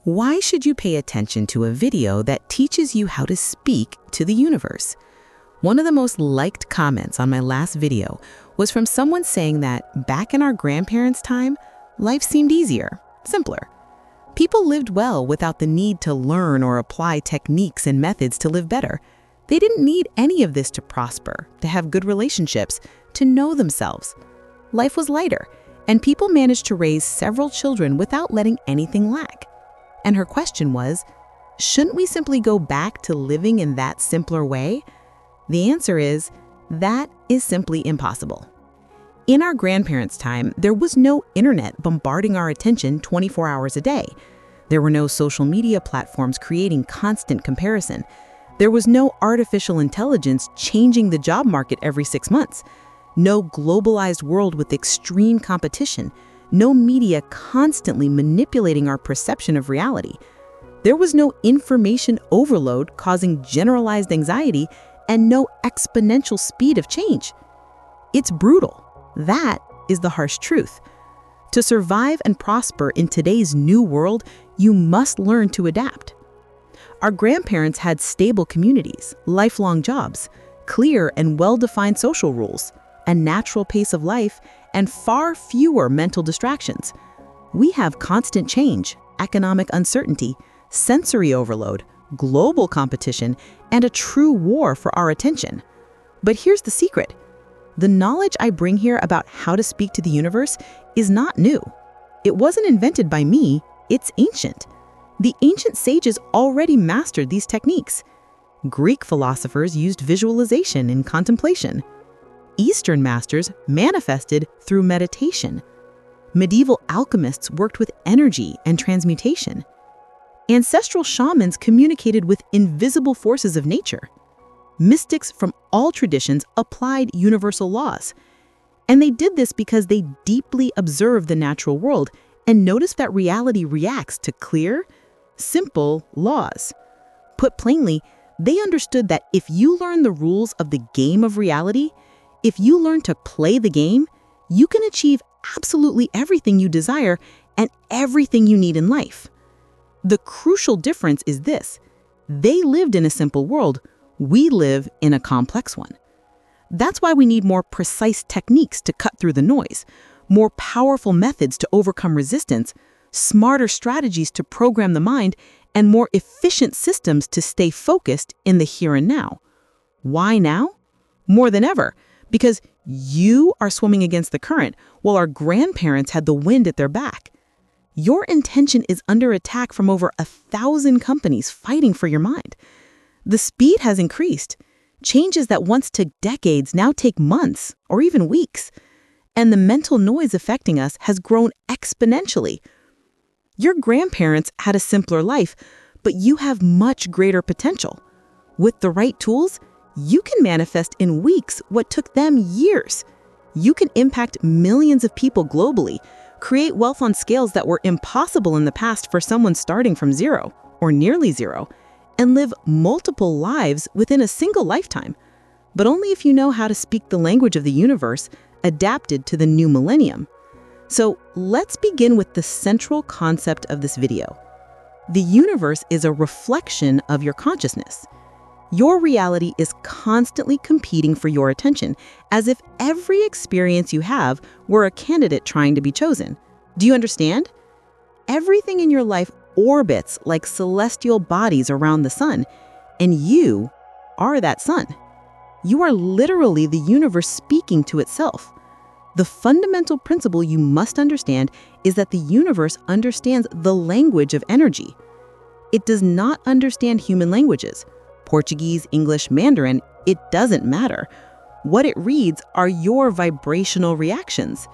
Why should you pay attention to a video that teaches you how to speak to the universe? One of the most liked comments on my last video was from someone saying that back in our grandparents' time, life seemed easier, simpler. People lived well without the need to learn or apply techniques and methods to live better. They didn't need any of this to prosper, to have good relationships, to know themselves. Life was lighter, and people managed to raise several children without letting anything lack. And her question was, shouldn't we simply go back to living in that simpler way? The answer is, that is simply impossible. In our grandparents' time, there was no internet bombarding our attention 24 hours a day. There were no social media platforms creating constant comparison. There was no artificial intelligence changing the job market every 6 months. No globalized world with extreme competition. No media constantly manipulating our perception of reality. There was no information overload causing generalized anxiety and no exponential speed of change. It's brutal. That is the harsh truth. To survive and prosper in today's new world, you must learn to adapt. Our grandparents had stable communities, lifelong jobs, clear and well-defined social rules, a natural pace of life, and far fewer mental distractions. We have constant change, economic uncertainty, sensory overload, global competition, and a true war for our attention. But here's the secret. The knowledge I bring here about how to speak to the universe is not new. It wasn't invented by me, it's ancient. The ancient sages already mastered these techniques. Greek philosophers used visualization and contemplation. Eastern masters manifested through meditation. Medieval alchemists worked with energy and transmutation. Ancestral shamans communicated with invisible forces of nature. Mystics from all traditions applied universal laws. And they did this because they deeply observed the natural world and noticed that reality reacts to clear, simple laws. Put plainly, they understood that if you learn the rules of the game of reality, if you learn to play the game, you can achieve absolutely everything you desire and everything you need in life. The crucial difference is this: they lived in a simple world, we live in a complex one. That's why we need more precise techniques to cut through the noise, more powerful methods to overcome resistance, smarter strategies to program the mind, and more efficient systems to stay focused in the here and now. Why now? More than ever. Because you are swimming against the current while our grandparents had the wind at their back. Your intention is under attack from over 1,000 companies fighting for your mind. The speed has increased. Changes that once took decades now take months or even weeks. And the mental noise affecting us has grown exponentially. Your grandparents had a simpler life, but you have much greater potential. With the right tools, you can manifest in weeks what took them years. You can impact millions of people globally, create wealth on scales that were impossible in the past for someone starting from zero or nearly zero, and live multiple lives within a single lifetime. But only if you know how to speak the language of the universe adapted to the new millennium. So let's begin with the central concept of this video. The universe is a reflection of your consciousness. Your reality is constantly competing for your attention, as if every experience you have were a candidate trying to be chosen. Do you understand? Everything in your life orbits like celestial bodies around the sun, and you are that sun. You are literally the universe speaking to itself. The fundamental principle you must understand is that the universe understands the language of energy. It does not understand human languages. Portuguese, English, Mandarin, it doesn't matter. What it reads are your vibrational reactions.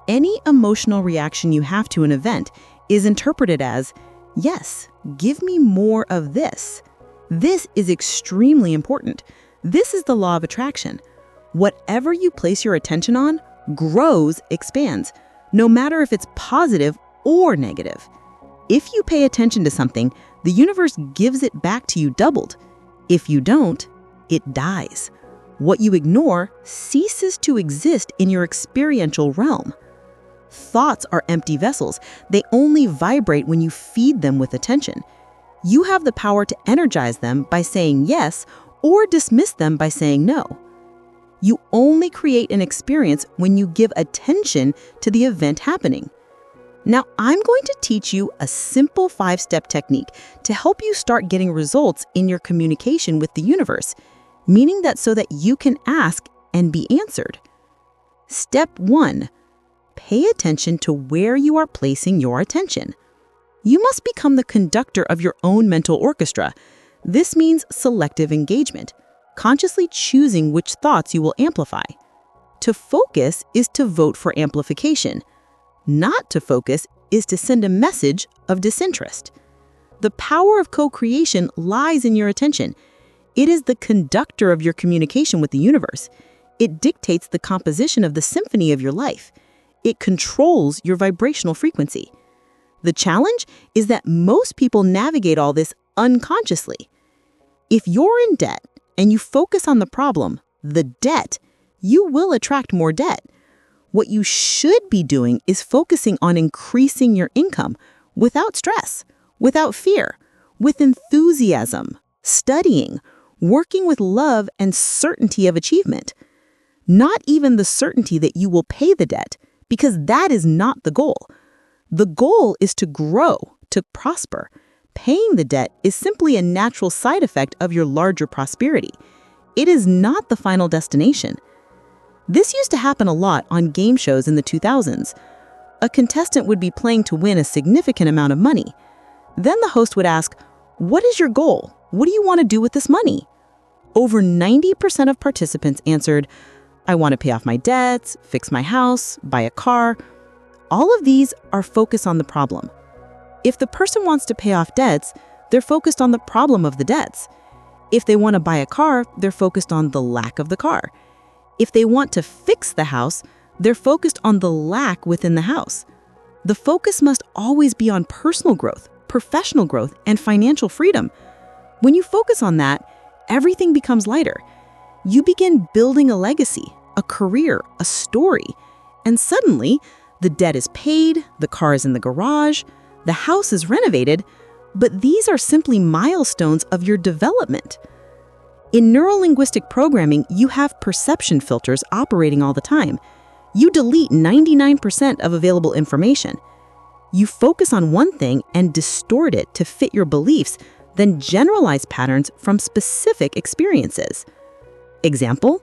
Any emotional reaction you have to an event is interpreted as, yes, give me more of this. This is extremely important. This is the law of attraction. Whatever you place your attention on grows, expands, no matter if it's positive or negative. If you pay attention to something, the universe gives it back to you doubled. If you don't, it dies. What you ignore ceases to exist in your experiential realm. Thoughts are empty vessels. They only vibrate when you feed them with attention. You have the power to energize them by saying yes or dismiss them by saying no. You only create an experience when you give attention to the event happening. Now, I'm going to teach you a simple 5-step technique to help you start getting results in your communication with the universe, meaning that so that you can ask and be answered. Step 1. Pay attention to where you are placing your attention. You must become the conductor of your own mental orchestra. This means selective engagement, consciously choosing which thoughts you will amplify. To focus is to vote for amplification. Not to focus is to send a message of disinterest. The power of co-creation lies in your attention. It is the conductor of your communication with the universe. It dictates the composition of the symphony of your life. It controls your vibrational frequency. The challenge is that most people navigate all this unconsciously. If you're in debt and you focus on the problem, the debt, you will attract more debt. What you should be doing is focusing on increasing your income without stress, without fear, with enthusiasm, studying, working with love and certainty of achievement. Not even the certainty that you will pay the debt, because that is not the goal. The goal is to grow, to prosper. Paying the debt is simply a natural side effect of your larger prosperity. It is not the final destination. This used to happen a lot on game shows in the 2000s. A contestant would be playing to win a significant amount of money. Then the host would ask, "What is your goal? What do you want to do with this money?" Over 90% of participants answered, "I want to pay off my debts, fix my house, buy a car." All of these are focused on the problem. If the person wants to pay off debts, they're focused on the problem of the debts. If they want to buy a car, they're focused on the lack of the car. If they want to fix the house, they're focused on the lack within the house. The focus must always be on personal growth, professional growth, and financial freedom. When you focus on that, everything becomes lighter. You begin building a legacy, a career, a story, and suddenly the debt is paid, the car is in the garage, the house is renovated, but these are simply milestones of your development. In neurolinguistic programming, you have perception filters operating all the time. You delete 99% of available information. You focus on one thing and distort it to fit your beliefs, then generalize patterns from specific experiences. Example,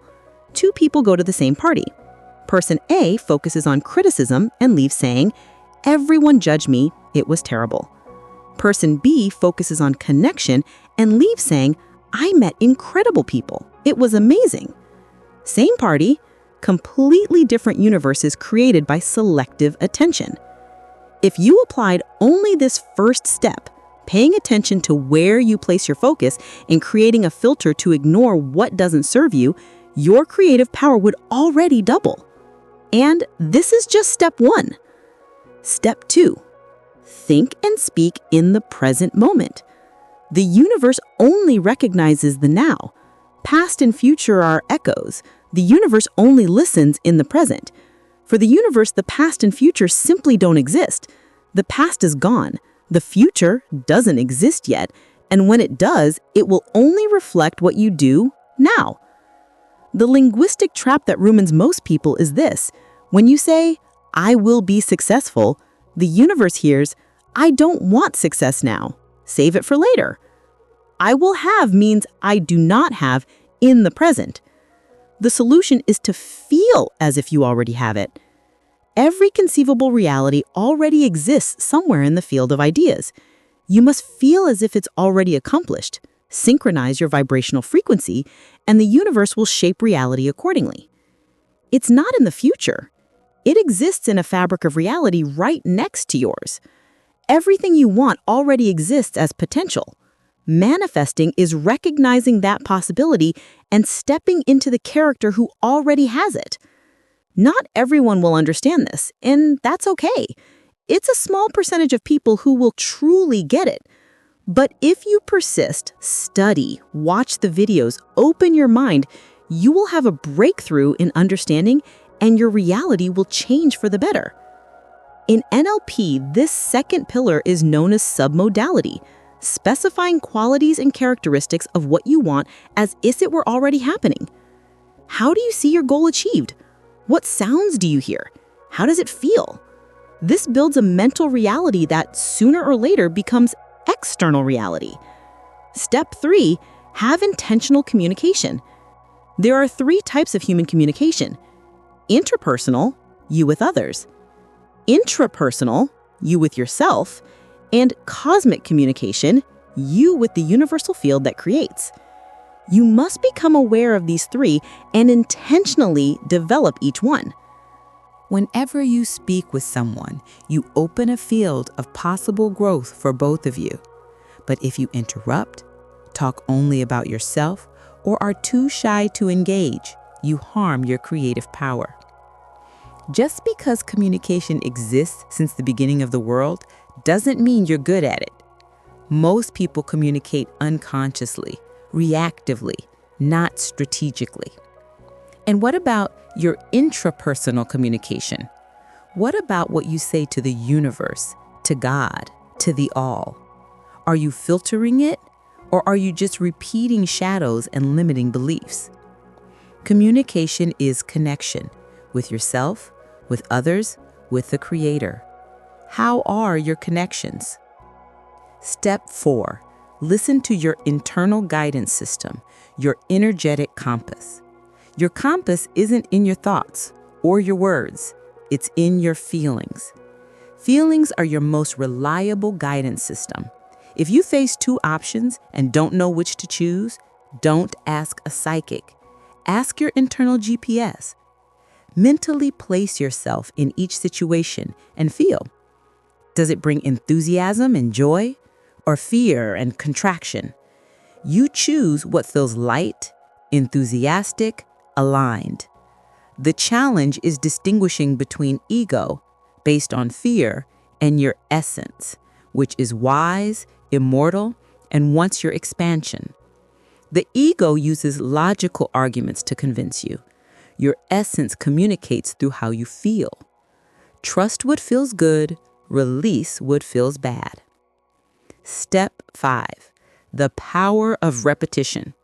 2 people go to the same party. Person A focuses on criticism and leaves saying, "Everyone judged me, it was terrible." Person B focuses on connection and leaves saying, "I met incredible people, it was amazing." Same party, completely different universes created by selective attention. If you applied only this first step, paying attention to where you place your focus and creating a filter to ignore what doesn't serve you, your creative power would already double. And this is just step 1. Step 2, think and speak in the present moment. The universe only recognizes the now. Past and future are echoes. The universe only listens in the present. For the universe, the past and future simply don't exist. The past is gone. The future doesn't exist yet. And when it does, it will only reflect what you do now. The linguistic trap that ruins most people is this. When you say, "I will be successful," the universe hears, "I don't want success now. Save it for later." "I will have" means I do not have in the present. The solution is to feel as if you already have it. Every conceivable reality already exists somewhere in the field of ideas. You must feel as if it's already accomplished. Synchronize your vibrational frequency, and the universe will shape reality accordingly. It's not in the future. It exists in a fabric of reality right next to yours. Everything you want already exists as potential. Manifesting is recognizing that possibility and stepping into the character who already has it. Not everyone will understand this, and that's okay. It's a small percentage of people who will truly get it. But if you persist, study, watch the videos, open your mind, you will have a breakthrough in understanding, and your reality will change for the better. In NLP, this second pillar is known as submodality, specifying qualities and characteristics of what you want as if it were already happening. How do you see your goal achieved? What sounds do you hear? How does it feel? This builds a mental reality that sooner or later becomes external reality. Step 3, have intentional communication. There are 3 types of human communication: interpersonal, you with others; intrapersonal, you with yourself; and cosmic communication, you with the universal field that creates. You must become aware of these 3 and intentionally develop each one. Whenever you speak with someone, you open a field of possible growth for both of you. But if you interrupt, talk only about yourself, or are too shy to engage, you harm your creative power. Just because communication exists since the beginning of the world doesn't mean you're good at it. Most people communicate unconsciously, reactively, not strategically. And what about your intrapersonal communication? What about what you say to the universe, to God, to the all? Are you filtering it, or are you just repeating shadows and limiting beliefs? Communication is connection with yourself, with others, with the Creator. How are your connections? Step 4, listen to your internal guidance system, your energetic compass. Your compass isn't in your thoughts or your words, it's in your feelings. Feelings are your most reliable guidance system. If you face 2 options and don't know which to choose, don't ask a psychic. Ask your internal GPS. Mentally place yourself in each situation and feel. Does it bring enthusiasm and joy, or fear and contraction? You choose what feels light, enthusiastic, aligned. The challenge is distinguishing between ego, based on fear, and your essence, which is wise, immortal, and wants your expansion. The ego uses logical arguments to convince you. Your essence communicates through how you feel. Trust what feels good, release what feels bad. Step 5, the power of repetition.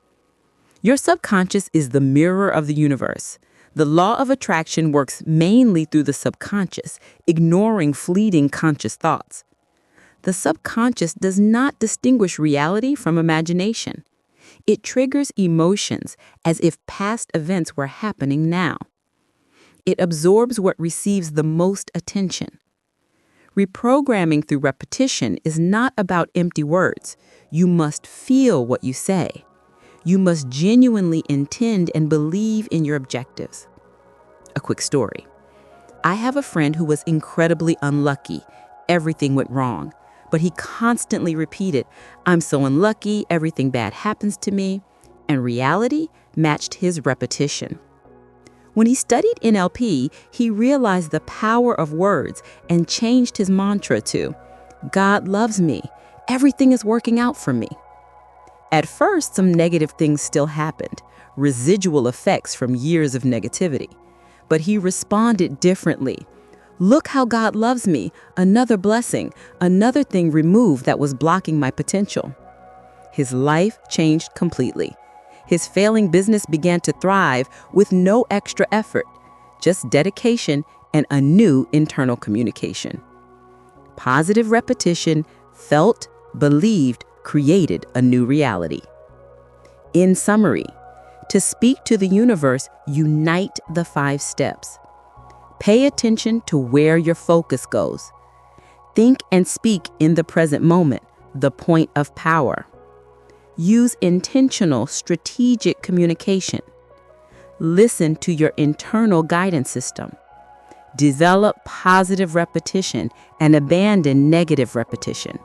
Your subconscious is the mirror of the universe. The law of attraction works mainly through the subconscious, ignoring fleeting conscious thoughts. The subconscious does not distinguish reality from imagination. It triggers emotions as if past events were happening now. It absorbs what receives the most attention. Reprogramming through repetition is not about empty words. You must feel what you say. You must genuinely intend and believe in your objectives. A quick story. I have a friend who was incredibly unlucky. Everything went wrong. But he constantly repeated, "I'm so unlucky, everything bad happens to me," and reality matched his repetition. When he studied NLP, he realized the power of words and changed his mantra to, "God loves me, everything is working out for me." At first, some negative things still happened, residual effects from years of negativity. But he responded differently. "Look how God loves me, another blessing, another thing removed that was blocking my potential." His life changed completely. His failing business began to thrive with no extra effort, just dedication and a new internal communication. Positive repetition, felt, believed, created a new reality. In summary, to speak to the universe, unite the 5 steps. Pay attention to where your focus goes. Think and speak in the present moment, the point of power. Use intentional, strategic communication. Listen to your internal guidance system. Develop positive repetition and abandon negative repetition.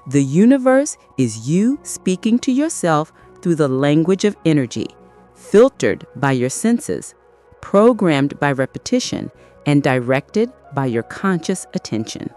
The universe is you speaking to yourself through the language of energy, filtered by your senses, programmed by repetition, and directed by your conscious attention.